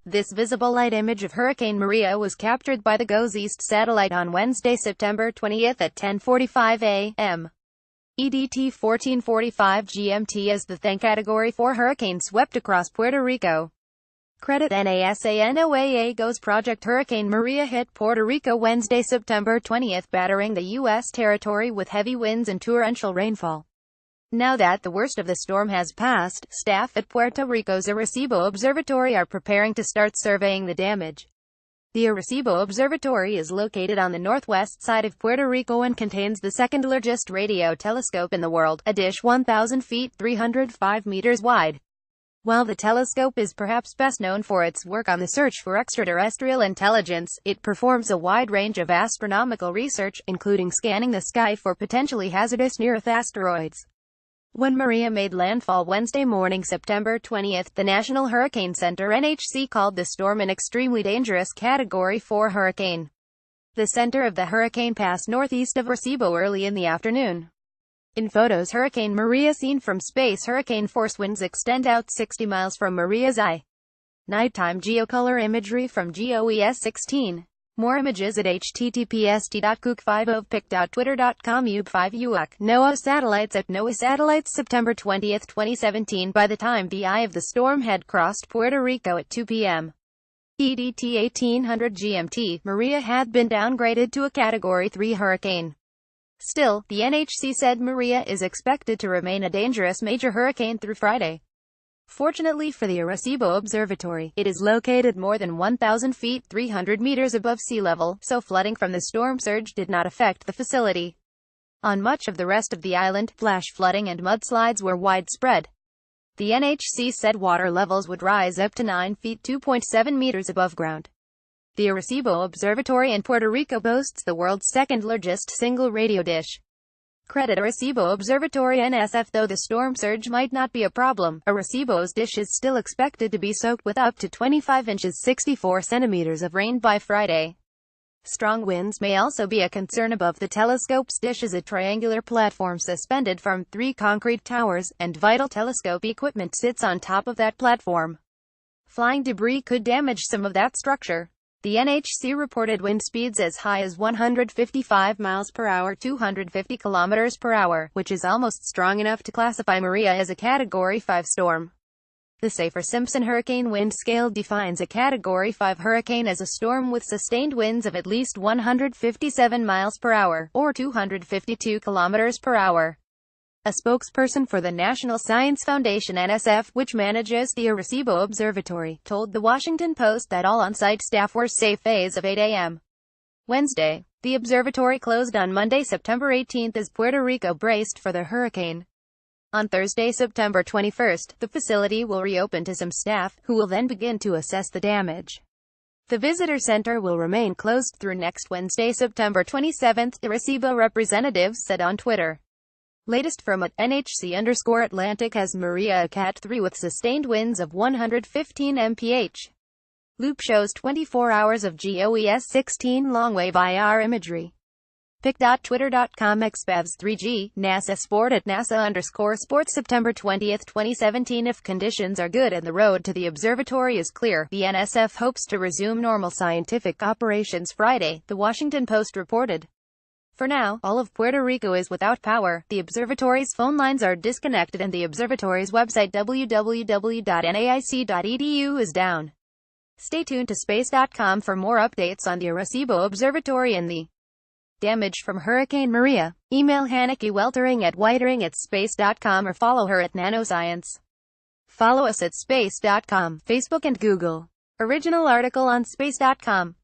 This visible light image of Hurricane Maria was captured by the GOES East satellite on Wednesday, September 20th at 10:45 a.m. EDT 14:45 GMT as the thenCategory 4 hurricane swept across Puerto Rico. Credit NASANOAA GOES Project Hurricane Maria hit Puerto Rico Wednesday, September 20th, battering the U.S. territory with heavy winds and torrential rainfall. Now that the worst of the storm has passed, staff at Puerto Rico's Arecibo Observatory are preparing to start surveying the damage. The Arecibo Observatory is located on the northwest side of Puerto Rico and contains the second largest radio telescope in the world, a dish 1,000 feet 305 meters wide. While the telescope is perhaps best known for its work on the search for extraterrestrial intelligence, it performs a wide range of astronomical research, including scanning the sky for potentially hazardous near-Earth asteroids. When Maria made landfall Wednesday morning, September 20th, the National Hurricane Center (NHC) called the storm an extremely dangerous Category 4 hurricane. The center of the hurricane passed northeast of Arecibo early in the afternoon. In photos, Hurricane Maria seen from space. Hurricane force winds extend out 60 miles from Maria's eye. Nighttime geocolor imagery from GOES 16. More images at https://cook50pic.twitter.com ub5uac. NOAA satellites at NOAA satellites September 20, 2017. By the time the eye of the storm had crossed Puerto Rico at 2 p.m. EDT 1800 GMT, Maria had been downgraded to a Category 3 hurricane. Still, the NHC said Maria is expected to remain a dangerous major hurricane through Friday. Fortunately for the Arecibo Observatory, it is located more than 1,000 feet 300 meters above sea level, so flooding from the storm surge did not affect the facility. On much of the rest of the island, flash flooding and mudslides were widespread. The NHC said water levels would rise up to 9 feet 2.7 meters above ground. The Arecibo Observatory in Puerto Rico boasts the world's second-largest single radio dish. Credit Arecibo Observatory NSF. Though the storm surge might not be a problem, Arecibo's dish is still expected to be soaked with up to 25 inches 64 centimeters of rain by Friday. Strong winds may also be a concern. Above the telescope's dish is a triangular platform suspended from 3 concrete towers, and vital telescope equipment sits on top of that platform. Flying debris could damage some of that structure. The NHC reported wind speeds as high as 155 miles per hour, 250 kilometers per hour, which is almost strong enough to classify Maria as a Category 5 storm. The Saffir-Simpson hurricane wind scale defines a Category 5 hurricane as a storm with sustained winds of at least 157 miles per hour, or 252 kilometers per hour. A spokesperson for the National Science Foundation (NSF), which manages the Arecibo Observatory, told The Washington Post that all on-site staff were safe as of 8 a.m. Wednesday. The observatory closed on Monday, September 18th as Puerto Rico braced for the hurricane. On Thursday, September 21st, the facility will reopen to some staff, who will then begin to assess the damage. The visitor center will remain closed through next Wednesday, September 27th, Arecibo representatives said on Twitter. Latest from @NHC_Atlantic has Maria a Cat 3 with sustained winds of 115 mph. Loop shows 24 hours of GOES 16 long-wave IR imagery. pic.twitter.com xpavs 3G, NASA Sport @NASA_Sports September 20, 2017. If conditions are good and the road to the observatory is clear, the NSF hopes to resume normal scientific operations Friday, The Washington Post reported. For now, all of Puerto Rico is without power, the observatory's phone lines are disconnected and the observatory's website www.naic.edu is down. Stay tuned to space.com for more updates on the Arecibo Observatory and the damage from Hurricane Maria. Email Hanneke Weltering at whitering@space.com or follow her at nanoscience. Follow us at space.com, Facebook and Google. Original article on space.com.